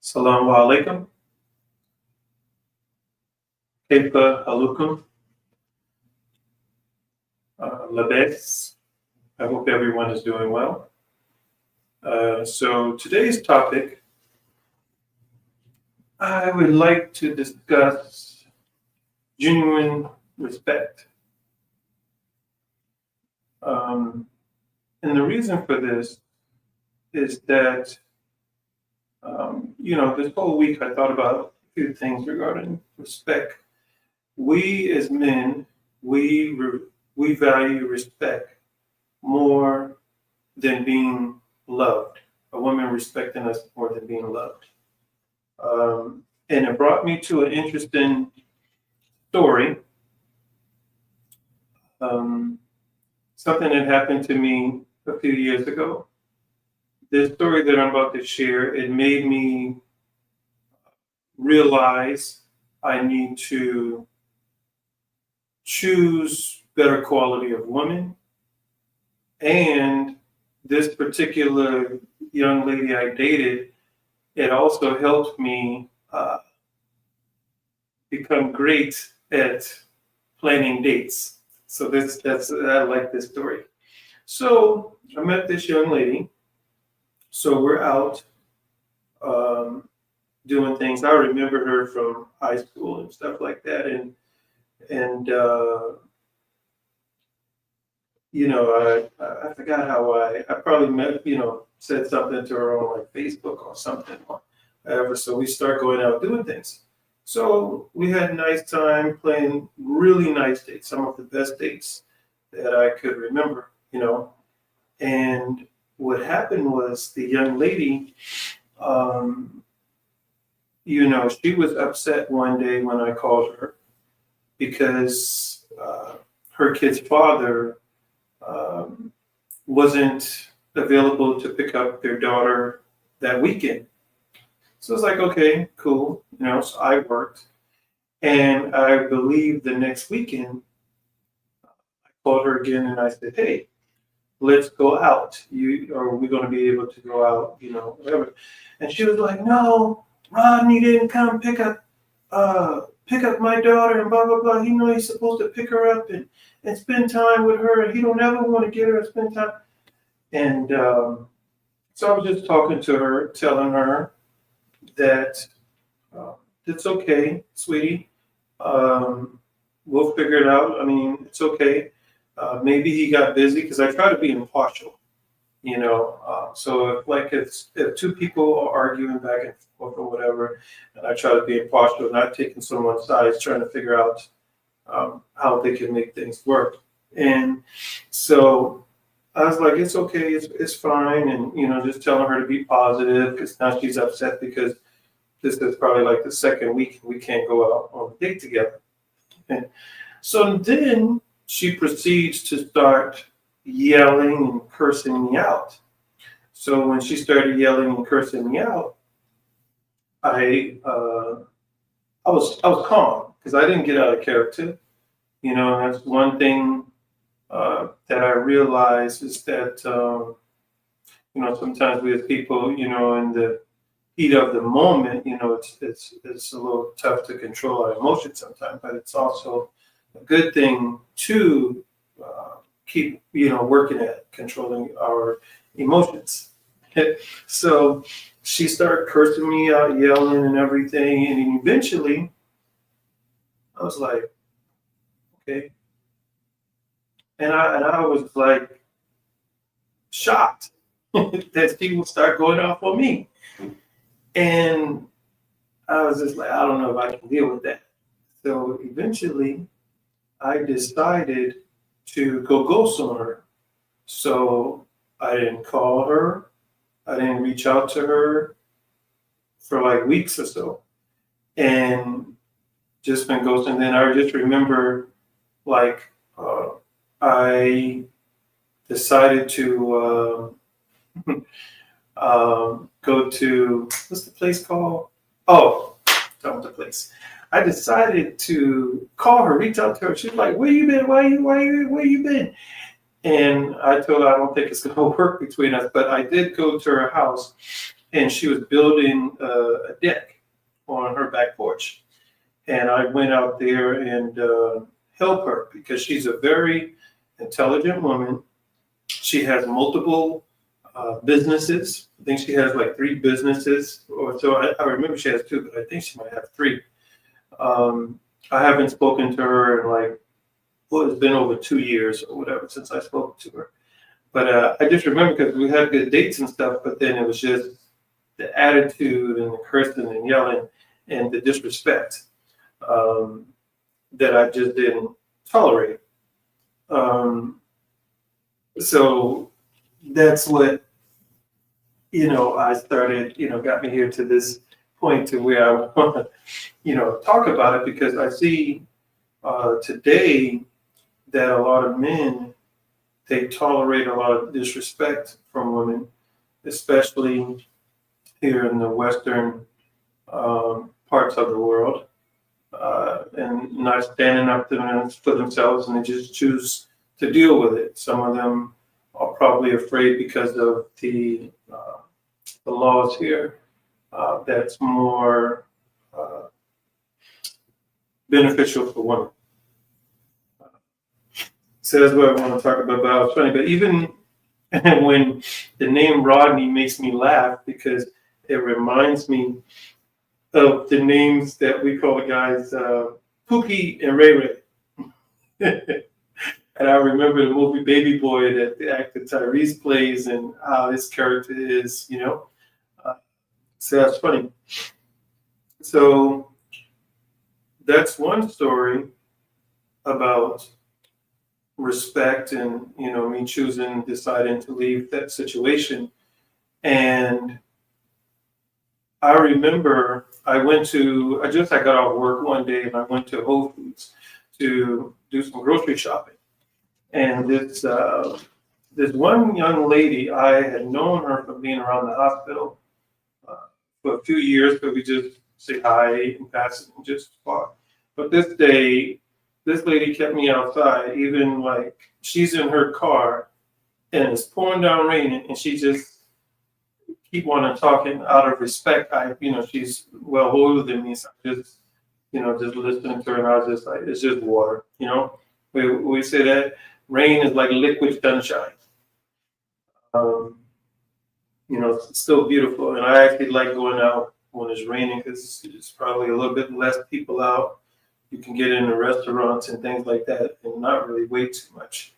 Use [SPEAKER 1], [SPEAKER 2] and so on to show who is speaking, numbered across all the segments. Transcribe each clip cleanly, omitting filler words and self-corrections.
[SPEAKER 1] Assalamu alaikum. Kaifa halukum. Labes. I hope everyone is doing well. So today's topic, I would like to discuss genuine respect. And the reason for this is that, this whole week I thought about a few things regarding respect. We as men, we value respect more than being loved. A woman respecting us more than being loved. And it brought me to an interesting story. Something that happened to me a few years ago. This story that I'm about to share, it made me realize I need to choose better quality of women. And this particular young lady I dated, it also helped me become great at planning dates. So I like this story. So I met this young lady. So we're out doing things. I remember her from high school and stuff like that. And I forgot how I probably met, said something to her on like Facebook or something or whatever. So we start going out doing things. So we had a nice time playing really nice dates, some of the best dates that I could remember, And what happened was the young lady, she was upset one day when I called her because her kid's father wasn't available to pick up their daughter that weekend. So it's like, okay, cool. So I worked. And I believe the next weekend, I called her again and I said, hey, let's go out. Are we going to be able to go out, whatever. And she was like, no, Rodney didn't come pick up my daughter and blah, blah, blah. He's supposed to pick her up and spend time with her. And he don't ever want to get her and spend time. And so I was just talking to her, telling her that it's okay, sweetie. We'll figure it out. I mean, it's okay. Maybe he got busy because I try to be impartial, So if two people are arguing back and forth or whatever, and I try to be impartial, not taking someone's side, trying to figure out how they can make things work. And so I was like, it's okay, it's fine, and just telling her to be positive because now she's upset because this is probably like the second week we can't go out on a date together. And so then she proceeds to start yelling and cursing me out. So when she started yelling and cursing me out, I was calm because I didn't get out of character. And that's one thing that I realized is that sometimes we as people, in the heat of the moment, it's a little tough to control our emotions sometimes, but it's also a good thing to keep, working at controlling our emotions. So she started cursing me out, yelling and everything, and eventually I was like, okay. And I was like shocked that she would start going off on me. And I was just like, I don't know if I can deal with that. So eventually I decided to go ghost on her. So I didn't call her. I didn't reach out to her for like weeks or so. And just been ghosting. And then I just remember I decided to go to, what's the place called? Oh, talking the place. I decided to call her, reach out to her. She's like, "Where you been? Where you been?" And I told her I don't think it's going to work between us, but I did go to her house, and she was building a deck on her back porch. And I went out there and helped her because she's a very intelligent woman. She has multiple businesses. I think she has like 3 businesses or so. I remember she has 2, but I think she might have 3. Um, I haven't spoken to her in like, well, it's been over 2 years or whatever since I spoke to her. But I just remember because we had good dates and stuff, but then it was just the attitude and the cursing and yelling and the disrespect um, that I just didn't tolerate. Um, so that's what, I started, got me here to this point to where I want to, talk about it because I see today that a lot of men, they tolerate a lot of disrespect from women, especially here in the Western parts of the world, and not standing up to them for themselves, and they just choose to deal with it. Some of them are probably afraid because of the laws here that's more uh, beneficial for women. So that's what I want to talk about. But I was funny, but even when the name Rodney makes me laugh because it reminds me of the names that we call the guys Pookie and Ray Ray. And I remember the movie Baby Boy that the actor Tyrese plays and how his character is. Uh, so that's funny. So that's one story about respect and, me choosing, deciding to leave that situation. And I remember I got off work one day and I went to Whole Foods to do some grocery shopping. And this one young lady, I had known her from being around the hospital for a few years, but we just say hi and pass and just talk. But this day, this lady kept me outside, even like she's in her car and it's pouring down rain, and she just keep on talking out of respect. She's well older than me, so I just listening to her, and I was just like, it's just water. We say that rain is like liquid sunshine. Um, it's still beautiful, and I actually like going out when it's raining because it's probably a little bit less people out. You can get into restaurants and things like that, and not really wait too much.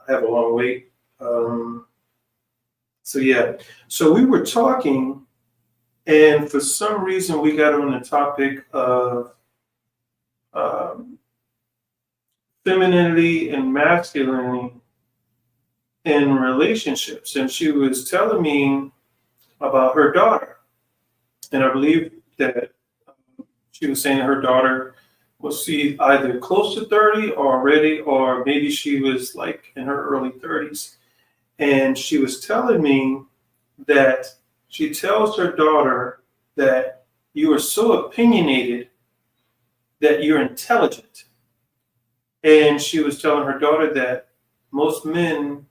[SPEAKER 1] Have a long wait. So yeah, so we were talking, and for some reason we got on the topic of um, femininity and masculinity in relationships, and she was telling me about her daughter, and I believe that she was saying her daughter was either close to 30 already, or maybe she was like in her early 30s. And she was telling me that she tells her daughter that you are so opinionated that you're intelligent. And she was telling her daughter that most men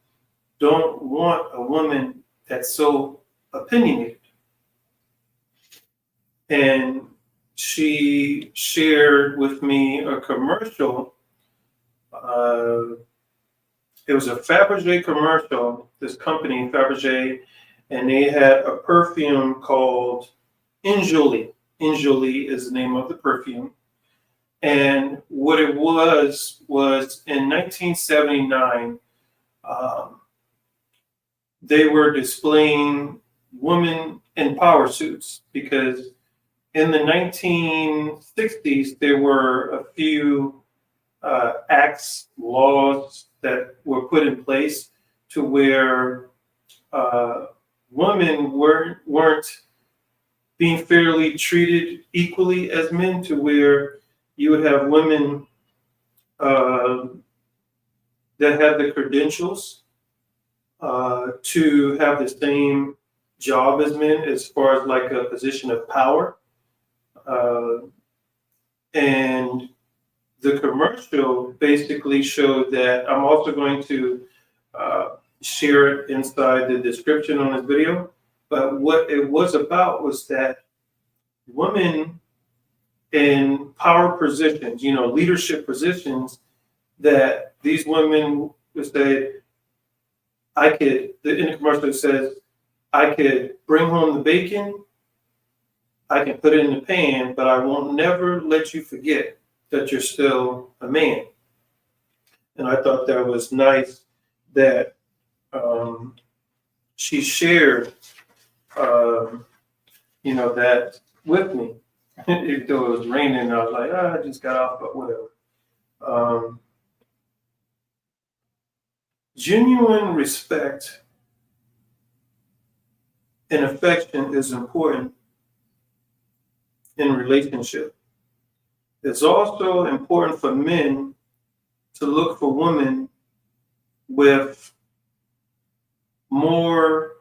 [SPEAKER 1] don't want a woman that's so opinionated. And she shared with me a commercial. It was a Fabergé commercial, this company, Fabergé, and they had a perfume called Enjoli. Enjoli is the name of the perfume. And what it was in 1979, they were displaying women in power suits because in the 1960s, there were a few acts, laws that were put in place to where women weren't being fairly treated equally as men, to where you would have women uh, that had the credentials to have the same job as men as far as like a position of power. Uh, and the commercial basically showed that. I'm also going to share it inside the description on this video. But what it was about was that women in power positions, leadership positions, that these women would say, in the commercial it says, I could bring home the bacon, I can put it in the pan, but I won't never let you forget that you're still a man. And I thought that was nice that she shared, that with me. Even though it was raining, I was like, I just got off, but whatever. Genuine respect and affection is important in relationship. It's also important for men to look for women with more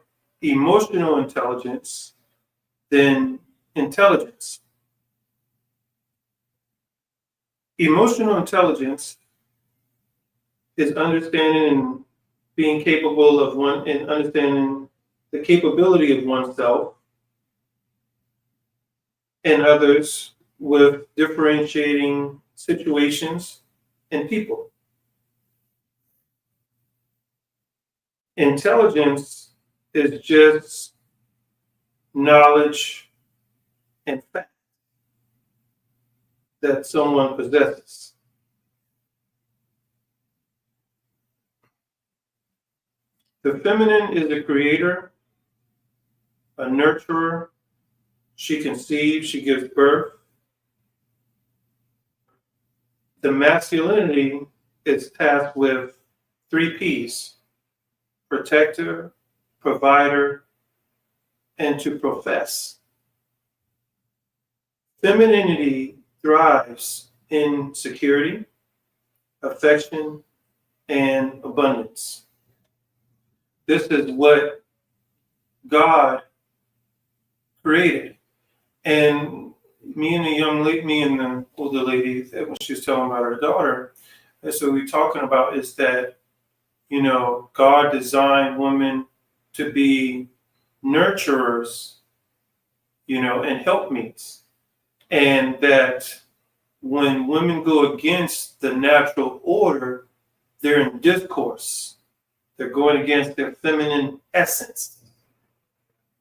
[SPEAKER 1] emotional intelligence than intelligence. Emotional intelligence is understanding and being capable of and understanding the capability of oneself and others with differentiating situations and people. Intelligence is just knowledge and fact that someone possesses. The feminine is a creator, a nurturer. She conceives, she gives birth. The masculinity is tasked with 3 P's: protector, provider, and to profess. Femininity thrives in security, affection, and abundance. This is what God created. And me and the older lady, when she was telling about her daughter, that's what we're talking about, is that, God designed women to be nurturers, and helpmeets. And that when women go against the natural order, they're in discourse. They're going against their feminine essence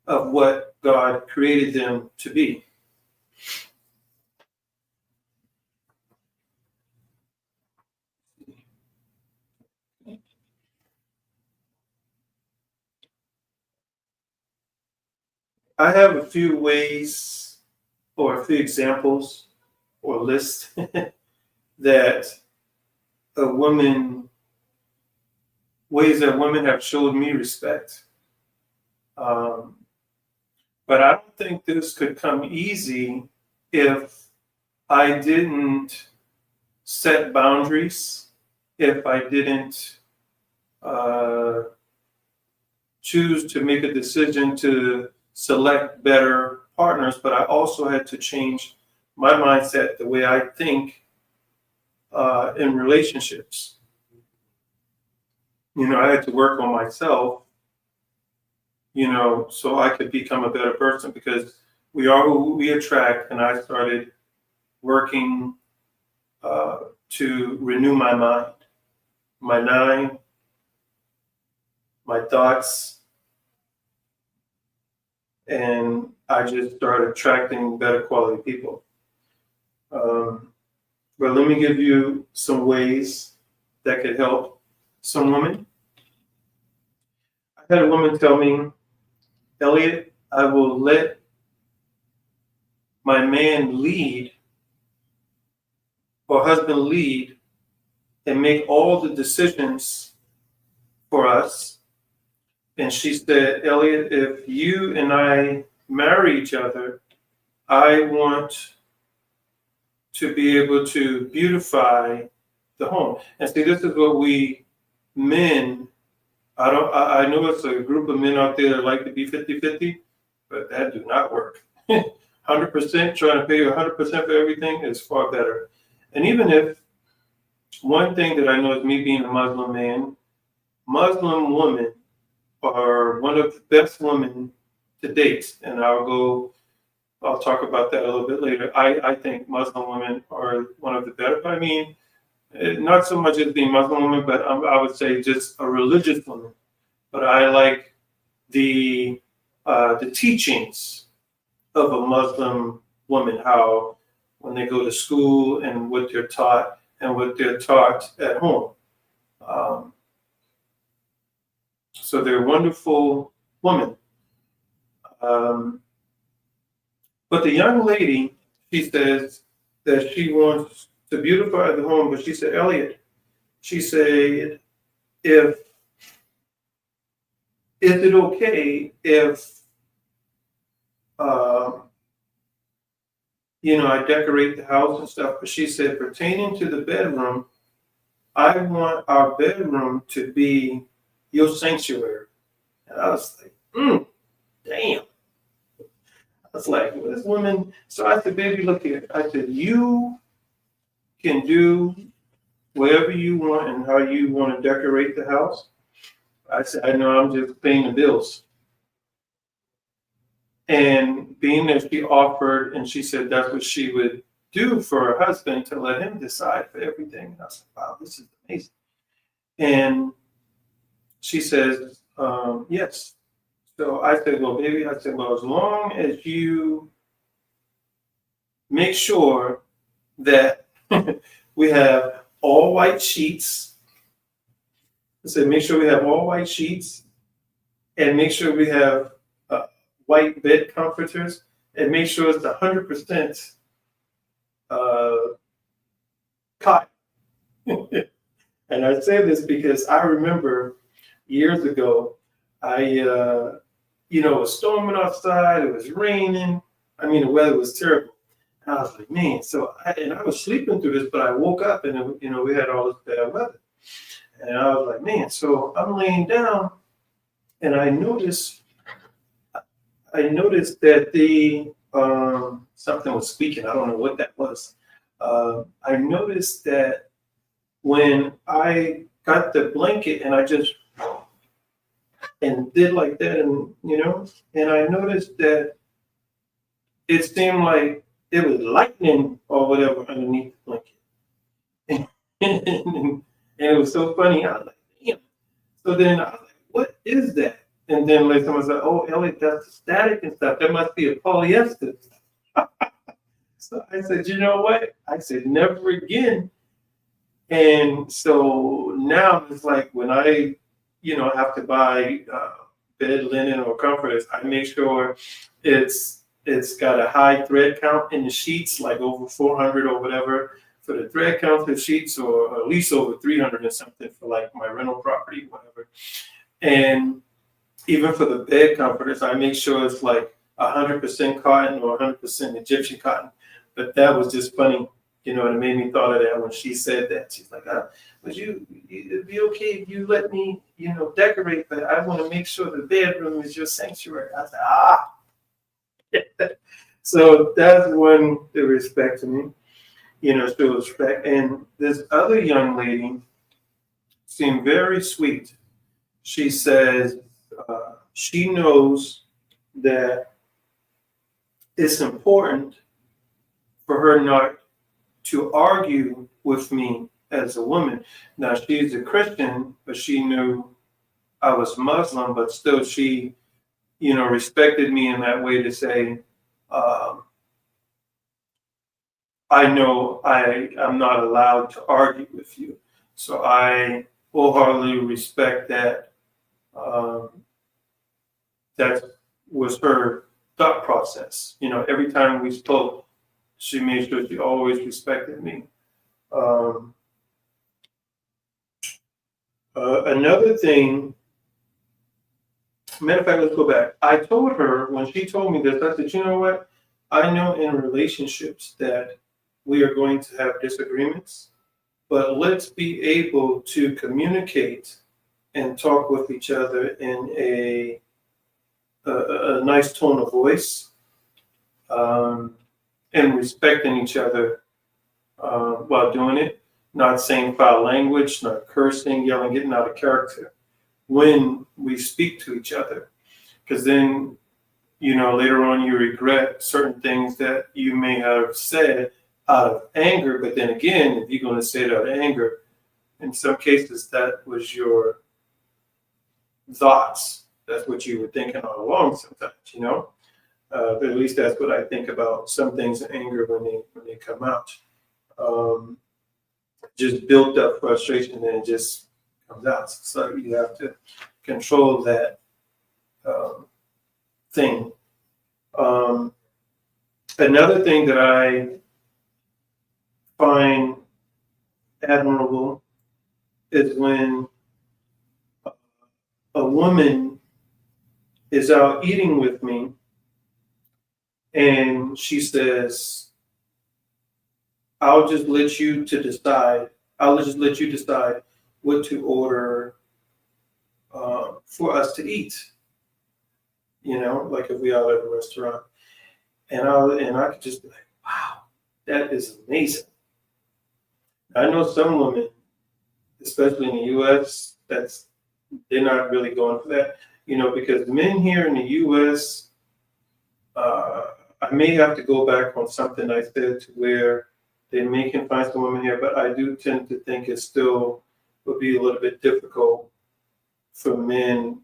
[SPEAKER 1] of what God created them to be. I have a few ways or a few examples or lists that ways that women have showed me respect. But I don't think this could come easy if I didn't set boundaries, if I didn't choose to make a decision to select better partners, but I also had to change my mindset, the way I think in relationships. I had to work on myself, so I could become a better person, because we are who we attract. And I started working to renew my mind, my thoughts, and I just started attracting better quality people. But let me give you some ways that could help some women. I had a woman tell me, Elliot, I will let my man lead, or husband lead, and make all the decisions for us. And she said, Elliot, if you and I marry each other, I want to be able to beautify the home. And see, this is what we men, I know it's a group of men out there that like to be 50-50, but that do not work. 100%, trying to pay 100% for everything is far better. And even if, one thing that I know is, me being a Muslim man, Muslim women are one of the best women to date, and I'll talk about that a little bit later. I think Muslim women are one of the better. I mean, not so much as being Muslim women, but I would say just a religious woman. But I like the teachings of a Muslim woman, how when they go to school and what they're taught and what they're taught at home. Um, so they're wonderful women. Um, but the young lady, she says that she wants to beautify the home, but she said, Elliot, she said, if is it okay if uh, I decorate the house and stuff? But she said, pertaining to the bedroom, I want our bedroom to be your sanctuary. And I was like, damn. I was like, well, this woman. So I said, baby, look here. I said, you can do whatever you want and how you want to decorate the house. I said, I know I'm just paying the bills. And being that she offered and she said that's what she would do for her husband to let him decide for everything. And I said, wow, this is amazing. And she says, yes. So I said, well, baby, I said, well, as long as you make sure that we have all white sheets. I said, make sure we have all white sheets and make sure we have white bed comforters and make sure it's 100% cotton. And I say this because I remember years ago, it was storming outside, it was raining. I mean, the weather was terrible. And I was like, man, I was sleeping through this, but I woke up and, we had all this bad weather. And I was like, man, so I'm laying down and I noticed that something was squeaking. I don't know what that was. I noticed that when I got the blanket and I just and did like that, and I noticed that it seemed like it was lightning or whatever underneath the blanket. And it was so funny. I was like, damn. So then I was like, what is that? And then like someone said, oh, Elliot, that's the static and stuff. That must be a polyester. So I said, you know what? I said, never again. And so now it's like when I, have to buy bed linen or comforters, I make sure it's got a high thread count in the sheets, like over 400 or whatever for the thread count of the sheets, or at least over 300 or something for like my rental property, whatever. And even for the bed comforters, I make sure it's like 100% cotton or 100% Egyptian cotton. But that was just funny, and it made me thought of that when she said that. She's like, it'd be okay if you let me, decorate, but I want to make sure the bedroom is your sanctuary. I said, So that's one the respect to me, still respect. And this other young lady seemed very sweet. She says she knows that it's important for her not to argue with me as a woman. Now, she's a Christian, but she knew I was Muslim, but still she, respected me in that way to say, I know I'm not allowed to argue with you. So I wholeheartedly respect that. That was her thought process. Every time we spoke, she made sure she always respected me. Another thing, matter of fact, let's go back. I told her when she told me this, I said, you know what? I know in relationships that we are going to have disagreements, but let's be able to communicate and talk with each other in a nice tone of voice, and respecting each other while doing it, not saying foul language, not cursing, yelling, getting out of character. when we speak to each other, because then, later on you regret certain things that you may have said out of anger. But then again, if you're going to say it out of anger, in some cases that was your thoughts. That's what you were thinking all along sometimes. But at least that's what I think about some things in anger when they come out. Um, just built up frustration and it just comes out. So you have to control that thing. Um, Another thing that I find admirable is when a woman is out eating with me and she says, I'll just let you decide what to order for us to eat. Like if we are at a restaurant, and I could just be like, wow, that is amazing. I know some women, especially in the U.S., they're not really going for that, because men here in the U.S., I may have to go back on something I said to where they may confine some women here, but I do tend to think it still would be a little bit difficult for men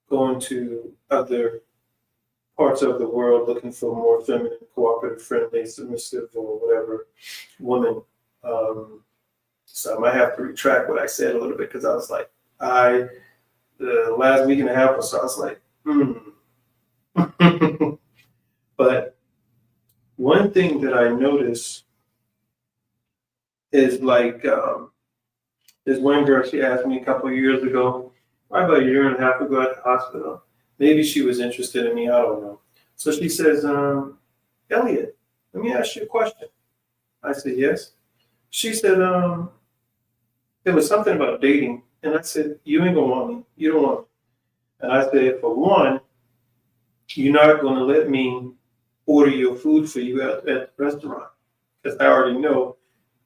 [SPEAKER 1] going to other parts of the world looking for more feminine, cooperative, friendly, submissive, or whatever woman. So I might have to retract what I said a little bit because I was like, the last week and a half or so, I was like, But one thing that I noticed is like this one girl, she asked me a couple of years ago, probably about a year and a half ago at the hospital. Maybe she was interested in me, I don't know. So she says, Elliot, let me ask you a question. I said, yes. She said, it was something about dating. And I said, you ain't gonna want me. You don't want me. And I said, for one, you're not gonna let me order your food for you at the restaurant. Because I already know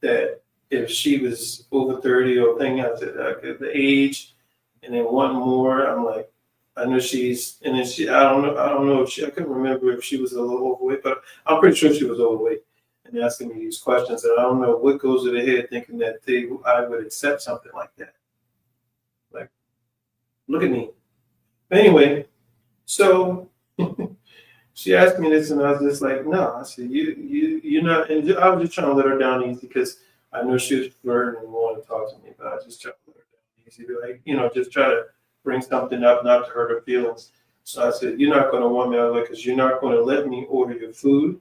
[SPEAKER 1] that if she was over 30 or thing, I said, the age, and then one more, I'm like, I know and then I don't know if I couldn't remember if she was a little overweight, but I'm pretty sure she was overweight and asking me these questions. And I don't know what goes to their head thinking that I would accept something like that. Like, look at me. Anyway, so she asked me this, and I was just like, no. I said, you're not. And I was just trying to let her down easy because I know she was flirting and wanted to talk to me, but I just tried to let her down easy, like, just try to bring something up, not to hurt her feelings. So I said, you're not going to want me out because you're not going to let me order your food.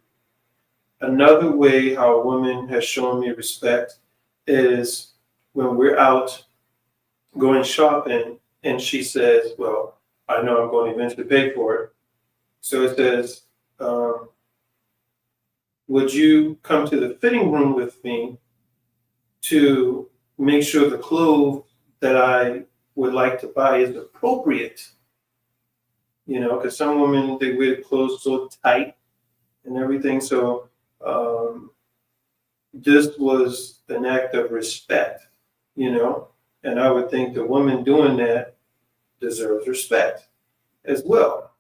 [SPEAKER 1] Another way how a woman has shown me respect is when we're out going shopping, and she says, well, I know I'm going to eventually pay for it. So it says, would you come to the fitting room with me to make sure the clothes that I would like to buy is appropriate? Because some women, they wear clothes so tight and everything. So this was an act of respect, and I would think the woman doing that deserves respect as well,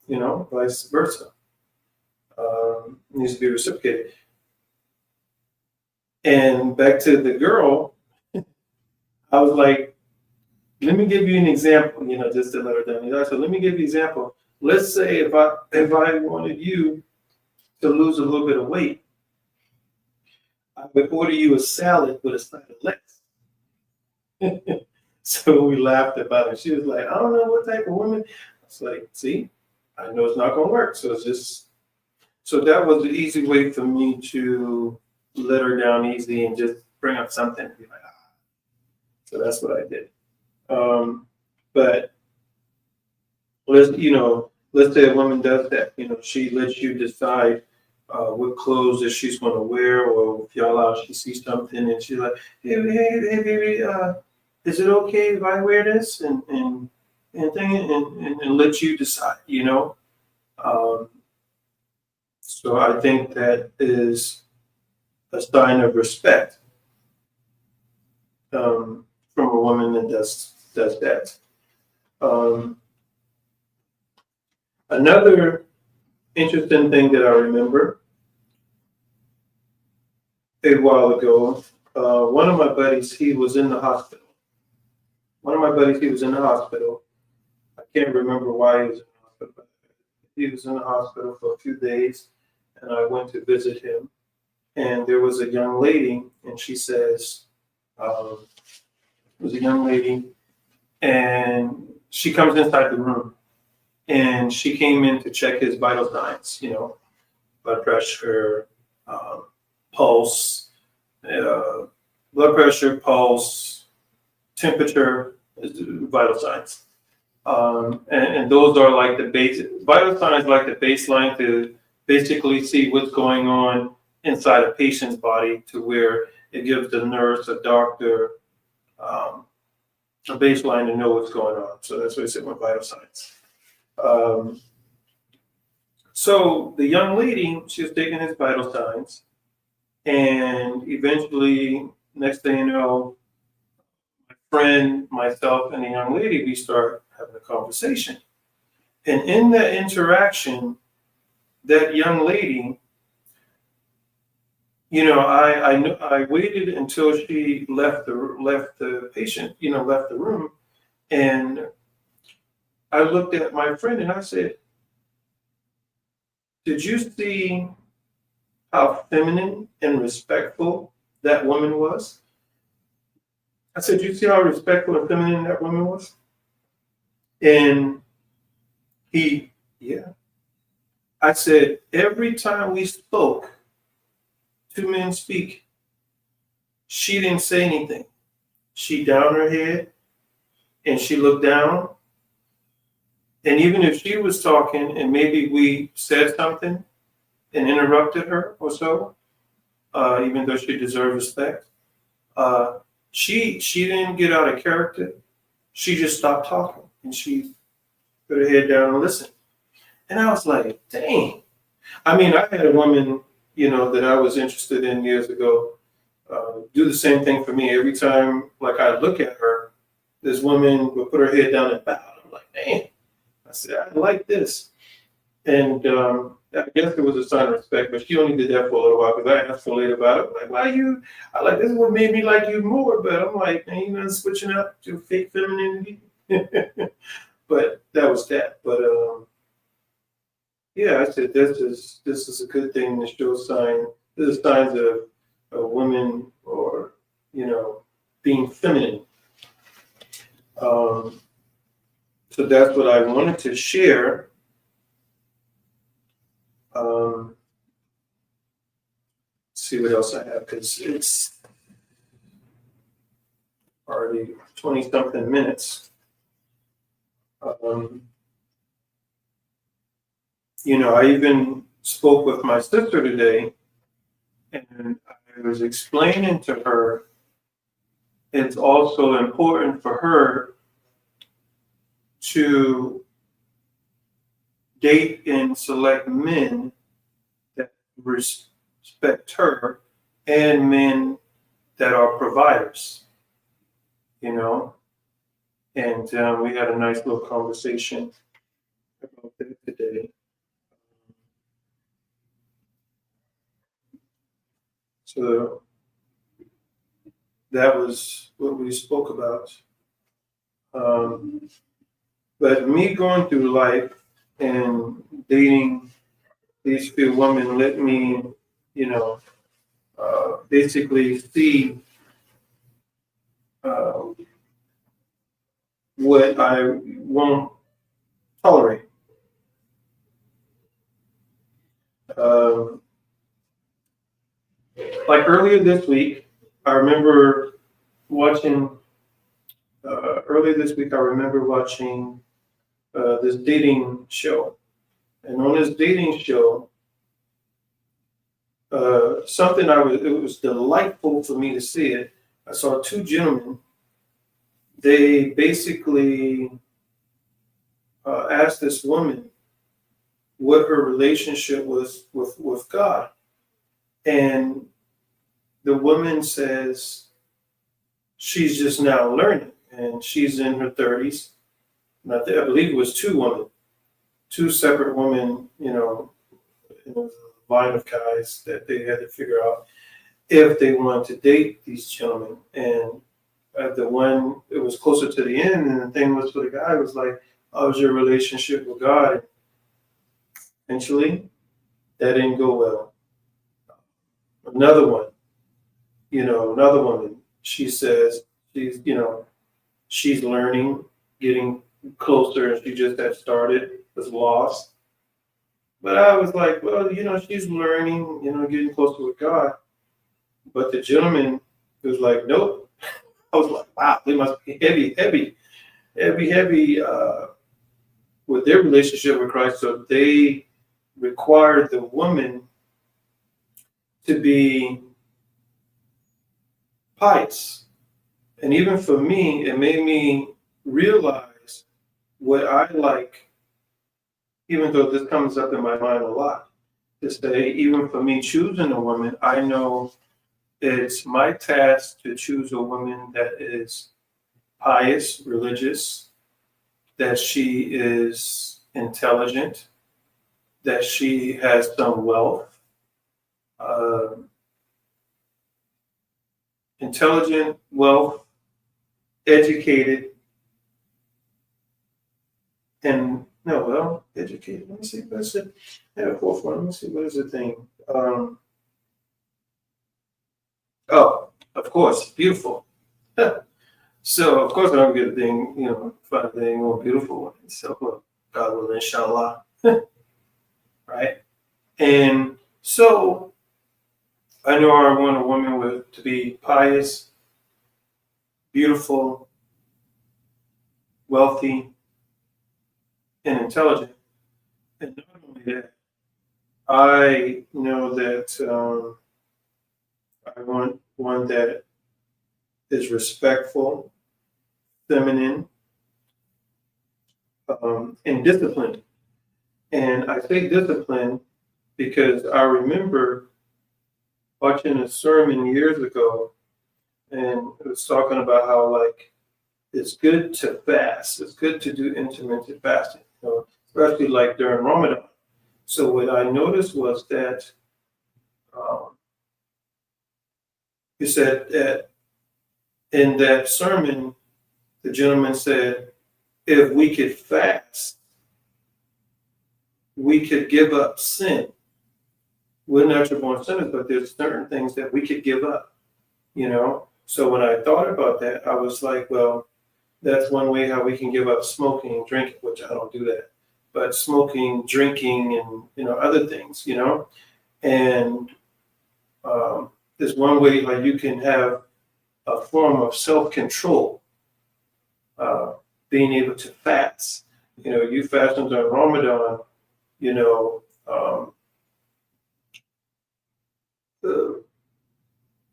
[SPEAKER 1] vice versa. Needs to be reciprocated. And back to the girl, I was like, let me give you an example, just to let her down. So let me give you an example. Let's say if I wanted you to lose a little bit of weight, I would order you a salad with a side of lettuce. So we laughed about it. She was like, I don't know what type of woman. I was like, see, I know it's not going to work. So that was the easy way for me to let her down easy and just bring up something and be like, ah. So that's what I did. But let's say a woman does that. She lets you decide what clothes that she's going to wear, or if y'all out, she sees something and she's like, hey, baby, is it okay if I wear this and let you decide, So I think that is a sign of respect from a woman that does does that. Um, Another interesting thing that I remember a while ago, one of my buddies, he was in the hospital. One of my buddies, he was in the hospital. I can't remember why he was in the hospital, but he was in the hospital for a few days, and I went to visit him. And there was a young lady, and she says, it was a young lady, and she comes inside the room, and she came in to check his vital signs, blood pressure, um, pulse, uh, blood pressure, pulse, temperature, vital signs. And those are like the basic vital signs, like the baseline to basically see what's going on inside a patient's body, to where it gives the nurse, a doctor, um, a baseline to know what's going on. So that's what I said with vital signs. Um, so the young lady, she was taking his vital signs, and eventually, next thing you know, my friend, myself, and the young lady, we start having a conversation. And in that interaction, that young lady, I waited until she left the patient, left the room, and I looked at my friend and I said, "Did you see how feminine and respectful that woman was?" I said, "You see how respectful and feminine that woman was?" And yeah. I said, "Every time we spoke, two men speak, she didn't say anything. She downed her head and she looked down. And even if she was talking and maybe we said something and interrupted her or so, even though she deserved respect, she didn't get out of character. She just stopped talking and she put her head down and listened." And I was like, dang. I mean, I had a woman, that I was interested in years ago, do the same thing for me. Every time, like, I look at her, this woman would put her head down and bow. I'm like, man. I said, "I like this." And I guess it was a sign of respect, but she only did that for a little while, because I asked her later about it. I'm like, "Why you?" I like, "This is what made me like you more." But I'm like, "Man, you know, switching up to fake femininity." But that was that. But yeah, I said this is a good thing to show sign. This is signs of women, or being feminine. Um, so that's what I wanted to share. See what else I have, because it's already 20 something minutes. I even spoke with my sister today, and I was explaining to her it's also important for her to date and select men that respect her, and men that are providers, and we had a nice little conversation about that today. So that was what we spoke about. But me going through life and dating these few women let me, basically see uh, what I won't tolerate. Um, like earlier this week, I remember watching. Earlier this week, I remember watching this dating show, and on this dating show, it was delightful for me to see it. I saw two gentlemen. They basically asked this woman what her relationship was with God, and the woman says she's just now learning. and she's in her 30s. And I believe it was two women, two separate women, in a line of guys that they had to figure out if they wanted to date these gentlemen. And the one, it was closer to the end, and the thing was for the guy was like, how's your relationship with God? Eventually, that didn't go well. Another one, another woman, she says she's learning, getting closer, and she just had started, was lost. But I was like, well, she's learning, getting closer with God. But the gentleman was like, nope. I was like, wow, they must be heavy with their relationship with Christ. So they required the woman to be pious. And even for me, it made me realize what I like, even though this comes up in my mind a lot, to say, even for me choosing a woman, I know it's my task to choose a woman that is pious, religious, that she is intelligent, that she has some wealth, uh, intelligent, wealth, educated, and no, well, educated. Let me see. What's it? I have a fourth one. Let me see. What is the thing? Oh, of course, beautiful. So, of course, I don't get a thing, find a thing more beautiful one. So, well, God will, inshallah. Right? And so, I know I want a woman to be pious, beautiful, wealthy, and intelligent. And not only that, I know that I want one that is respectful, feminine, and disciplined. And I say disciplined because I remember watching a sermon years ago, and it was talking about how like it's good to fast. It's good to do intermittent fasting, especially like during Ramadan. So what I noticed was that um, he said that in that sermon, the gentleman said, if we could fast, we could give up sin. We're natural born sinners, but there's certain things that we could give up. So when I thought about that, I was like, well, that's one way how we can give up smoking and drinking, which I don't do that. But smoking, drinking, and other things. And there's one way how you can have a form of self-control, being able to fast. You fasting during Ramadan. Um,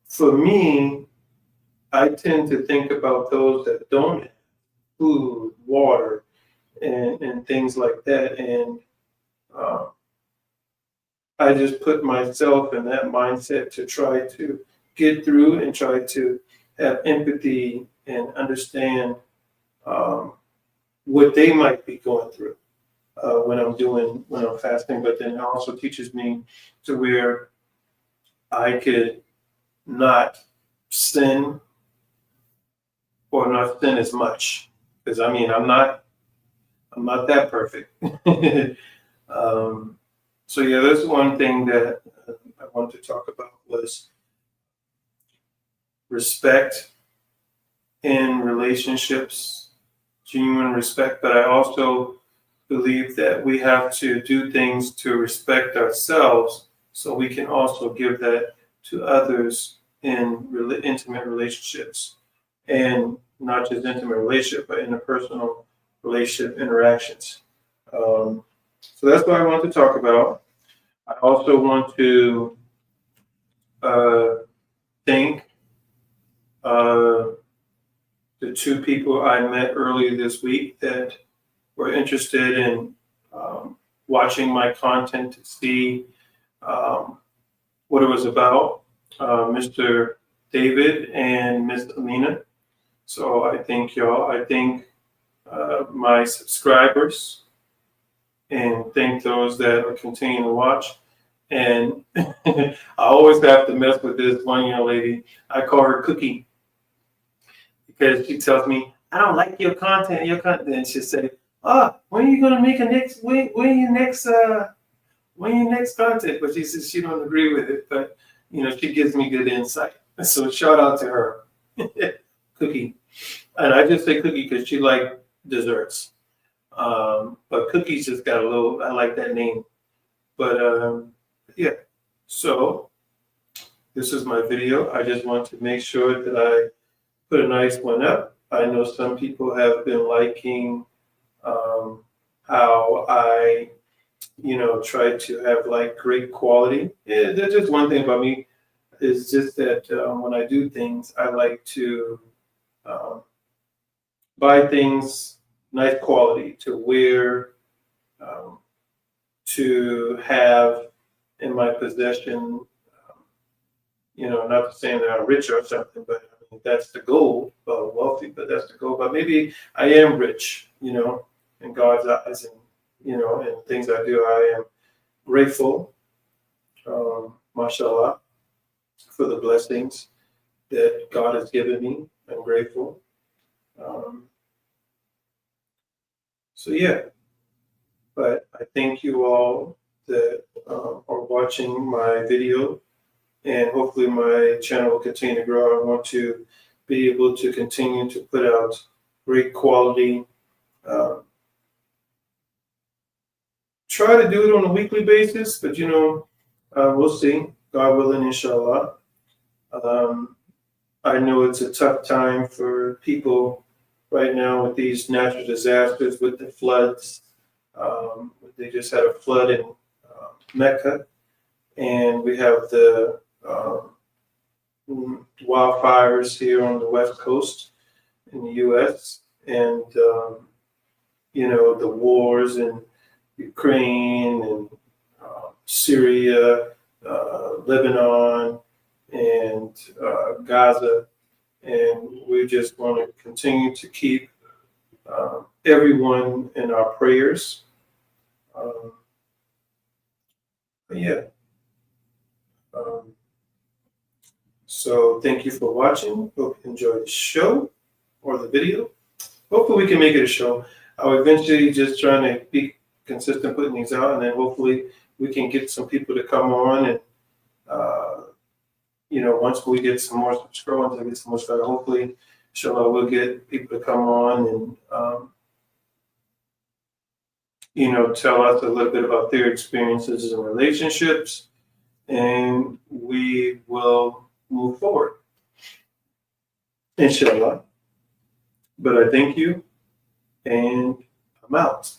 [SPEAKER 1] for me, I tend to think about those that don't have food, water, and things like that. And uh, I just put myself in that mindset to try to get through and try to have empathy and understand what they might be going through when I'm fasting. But then it also teaches me to where I could not sin or not sin as much, because I mean I'm not that perfect. um, so yeah, that's one thing that I wanted to talk about was respect in relationships, genuine respect. But I also believe that we have to do things to respect ourselves so we can also give that to others in intimate relationships, and not just intimate relationship, but interpersonal relationship interactions. So that's what I want to talk about. I also want to uh, thank uh, the two people I met earlier this week that were interested in watching my content to see um, what it was about, Mr. David and Ms. Amina. So I thank y'all. I thank my subscribers and thank those that are continuing to watch. And I always have to mess with this one young lady. I call her Cookie because she tells me, I don't like your content. And she'll say, when are you gonna make a next when your next content? But she says she don't agree with it, but she gives me good insight. So shout out to her. Cookie. And I just say Cookie because she like desserts. But Cookie's just got a little, I like that name. But yeah, so this is my video. I just want to make sure that I put a nice one up. I know some people have been liking how I, try to have like great quality. Yeah, that's just one thing about me. It's just that when I do things, I like to um, buy things nice quality to wear, um, to have in my possession. Not saying that I'm rich or something, but I mean, that's the goal. Well, wealthy, but that's the goal. But maybe I am rich, in God's eyes, and and things I do. I am grateful, mashallah, for the blessings that God has given me. I'm grateful. Um, so yeah, but I thank you all that are watching my video, and hopefully my channel will continue to grow. I want to be able to continue to put out great quality. Uh, Try to do it on a weekly basis, but we'll see. God willing, inshallah. Um, I know it's a tough time for people right now with these natural disasters, with the floods. They just had a flood in Mecca, and we have the wildfires here on the West Coast in the U.S. and the wars in Ukraine and Syria, Lebanon, and Gaza, and we just want to continue to keep everyone in our prayers. Um, yeah. Um, so thank you for watching. Hope you enjoyed the show or the video. Hopefully we can make it a show. I'll eventually just trying to be consistent putting these out, and then hopefully we can get some people to come on and once we get some more subscribers, I get some more subscribers, hopefully inshallah we'll get people to come on and tell us a little bit about their experiences in relationships, and we will move forward, inshallah. But I thank you, and I'm out.